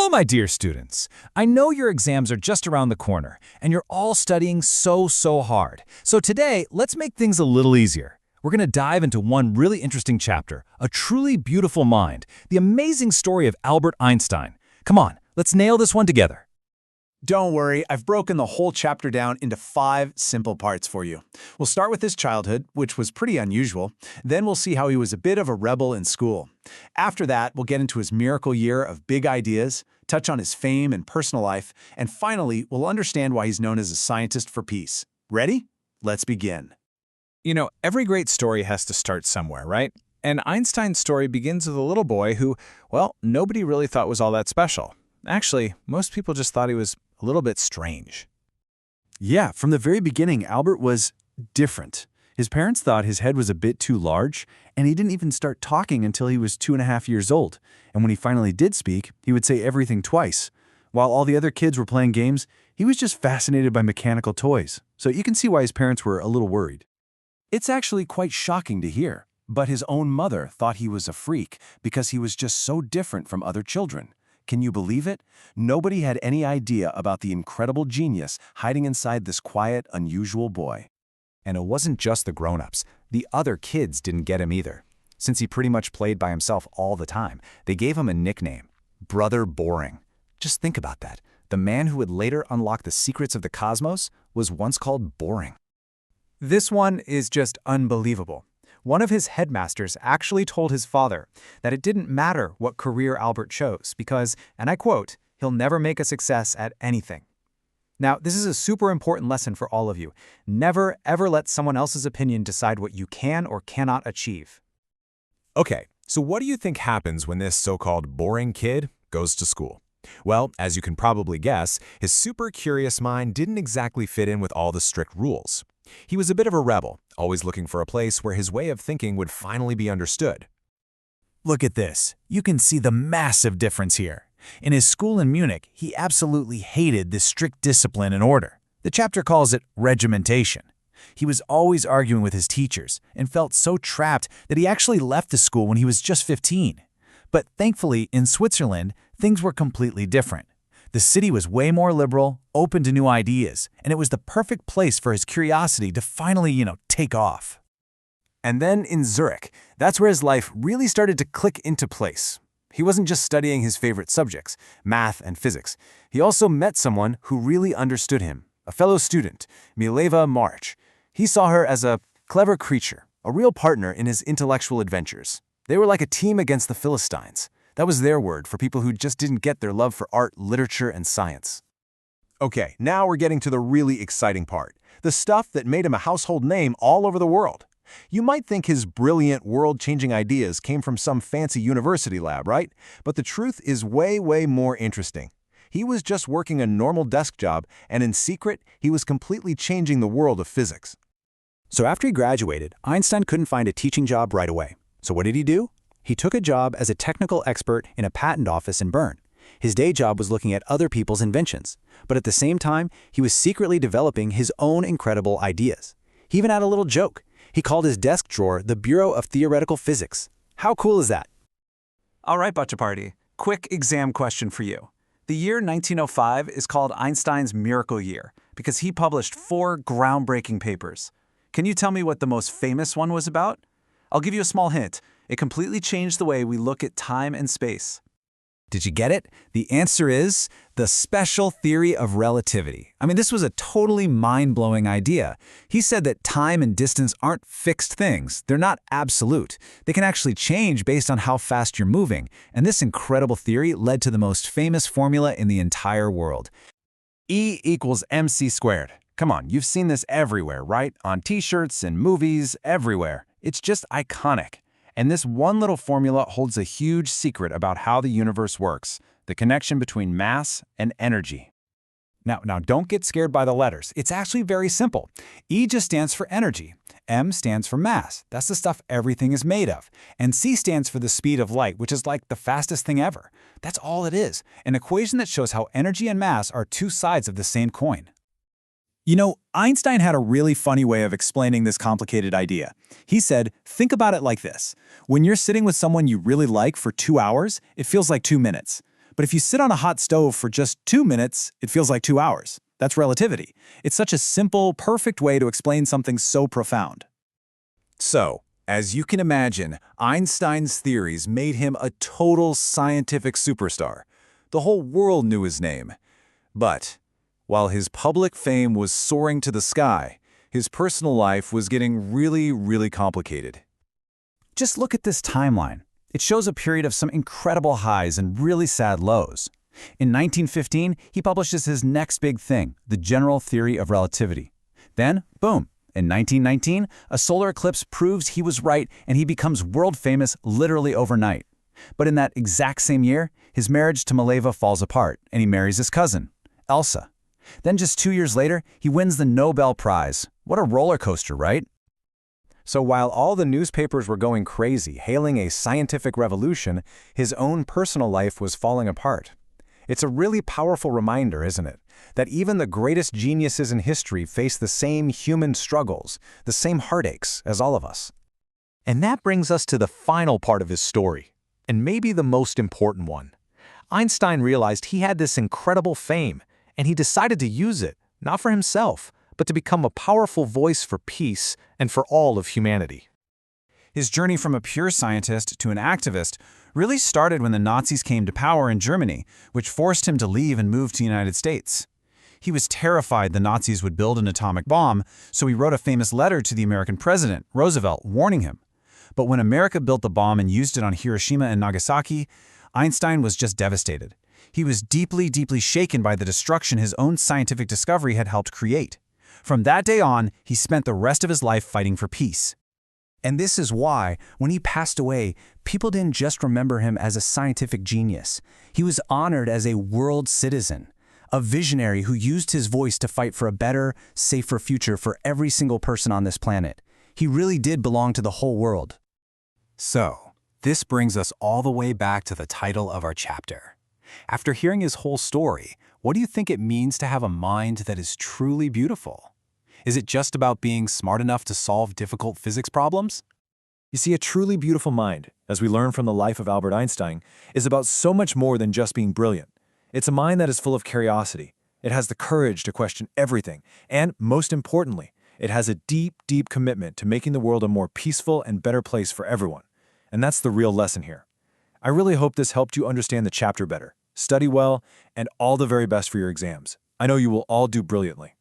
Hello, my dear students. I know your exams are just around the corner, and you're all studying so hard. So today, let's make things a little easier. We're going to dive into one really interesting chapter, A Truly Beautiful Mind, the amazing story of Albert Einstein. Come on, let's nail this one together. Don't worry, I've broken the whole chapter down into 5 simple parts for you. We'll start with his childhood, which was pretty unusual. Then we'll see how he was a bit of a rebel in school. After that, we'll get into his miracle year of big ideas, touch on his fame and personal life, and finally, we'll understand why he's known as a scientist for peace. Ready? Let's begin. You know, every great story has to start somewhere, right? And Einstein's story begins with a little boy who, well, nobody really thought was all that special. Actually, most people just thought he was a little bit strange. Yeah, from the very beginning, Albert was different. His parents thought his head was a bit too large, and he didn't even start talking until he was 2.5 years old. And when he finally did speak, he would say everything twice. While all the other kids were playing games, he was just fascinated by mechanical toys. So you can see why his parents were a little worried. It's actually quite shocking to hear, but his own mother thought he was a freak because he was just so different from other children. Can you believe it? Nobody had any idea about the incredible genius hiding inside this quiet, unusual boy. And it wasn't just the grown-ups. The other kids didn't get him either. Since he pretty much played by himself all the time, they gave him a nickname, Brother Boring. Just think about that. The man who would later unlock the secrets of the cosmos was once called Boring. This one is just unbelievable. One of his headmasters actually told his father that it didn't matter what career Albert chose because, and I quote, he'll never make a success at anything. Now, this is a super important lesson for all of you. Never, ever let someone else's opinion decide what you can or cannot achieve. Okay, so what do you think happens when this so-called boring kid goes to school? Well, as you can probably guess, his super curious mind didn't exactly fit in with all the strict rules. He was a bit of a rebel, always looking for a place where his way of thinking would finally be understood. Look at this. You can see the massive difference here. In his school in Munich, he absolutely hated this strict discipline and order. The chapter calls it regimentation. He was always arguing with his teachers and felt so trapped that he actually left the school when he was just 15. But thankfully, in Switzerland, things were completely different. The city was way more liberal, open to new ideas, and it was the perfect place for his curiosity to finally, take off. And then in Zurich, that's where his life really started to click into place. He wasn't just studying his favorite subjects, math and physics. He also met someone who really understood him, a fellow student, Mileva March. He saw her as a clever creature, a real partner in his intellectual adventures. They were like a team against the Philistines. That was their word for people who just didn't get their love for art, literature, and science. Okay, now we're getting to the really exciting part, the stuff that made him a household name all over the world. You might think his brilliant, world-changing ideas came from some fancy university lab, right? But the truth is way more interesting. He was just working a normal desk job, and in secret, he was completely changing the world of physics. So after he graduated, Einstein couldn't find a teaching job right away. So what did he do? He took a job as a technical expert in a patent office in Bern. His day job was looking at other people's inventions. But at the same time, he was secretly developing his own incredible ideas. He even had a little joke. He called his desk drawer the Bureau of Theoretical Physics. How cool is that? All right, Butcha Party, quick exam question for you. The year 1905 is called Einstein's miracle year because he published 4 groundbreaking papers. Can you tell me what the most famous one was about? I'll give you a small hint. It completely changed the way we look at time and space. Did you get it? The answer is the special theory of relativity. I mean, this was a totally mind-blowing idea. He said that time and distance aren't fixed things. They're not absolute. They can actually change based on how fast you're moving. And this incredible theory led to the most famous formula in the entire world. E equals mc squared. Come on, you've seen this everywhere, right? On t-shirts and movies, everywhere. It's just iconic. And this one little formula holds a huge secret about how the universe works, the connection between mass and energy. Now don't get scared by the letters. It's actually very simple. E just stands for energy. M stands for mass. That's the stuff everything is made of. And C stands for the speed of light, which is like the fastest thing ever. That's all it is. An equation that shows how energy and mass are 2 sides of the same coin. You know, Einstein had a really funny way of explaining this complicated idea. He said, think about it like this. When you're sitting with someone you really like for 2 hours, it feels like 2 minutes. But if you sit on a hot stove for just 2 minutes, it feels like 2 hours. That's relativity. It's such a simple, perfect way to explain something so profound. So, as you can imagine, Einstein's theories made him a total scientific superstar. The whole world knew his name. But, while his public fame was soaring to the sky, his personal life was getting really complicated. Just look at this timeline. It shows a period of some incredible highs and really sad lows. In 1915, he publishes his next big thing, the general theory of relativity. Then, boom, in 1919, a solar eclipse proves he was right and he becomes world famous literally overnight. But in that exact same year, his marriage to Mileva falls apart and he marries his cousin, Elsa. Then just 2 years later, he wins the Nobel Prize. What a roller coaster, right? So while all the newspapers were going crazy, hailing a scientific revolution, his own personal life was falling apart. It's a really powerful reminder, isn't it, that even the greatest geniuses in history face the same human struggles, the same heartaches as all of us. And that brings us to the final part of his story, and maybe the most important one. Einstein realized he had this incredible fame, and he decided to use it, not for himself, but to become a powerful voice for peace and for all of humanity. His journey from a pure scientist to an activist really started when the Nazis came to power in Germany, which forced him to leave and move to the United States. He was terrified the Nazis would build an atomic bomb, so he wrote a famous letter to the American president, Roosevelt, warning him. But when America built the bomb and used it on Hiroshima and Nagasaki, Einstein was just devastated. He was deeply shaken by the destruction his own scientific discovery had helped create. From that day on, he spent the rest of his life fighting for peace. And this is why, when he passed away, people didn't just remember him as a scientific genius. He was honored as a world citizen, a visionary who used his voice to fight for a better, safer future for every single person on this planet. He really did belong to the whole world. So, this brings us all the way back to the title of our chapter. After hearing his whole story, what do you think it means to have a mind that is truly beautiful? Is it just about being smart enough to solve difficult physics problems? You see, a truly beautiful mind, as we learn from the life of Albert Einstein, is about so much more than just being brilliant. It's a mind that is full of curiosity. It has the courage to question everything, and, most importantly, it has a deep commitment to making the world a more peaceful and better place for everyone. And that's the real lesson here. I really hope this helped you understand the chapter better. Study well, and all the very best for your exams. I know you will all do brilliantly.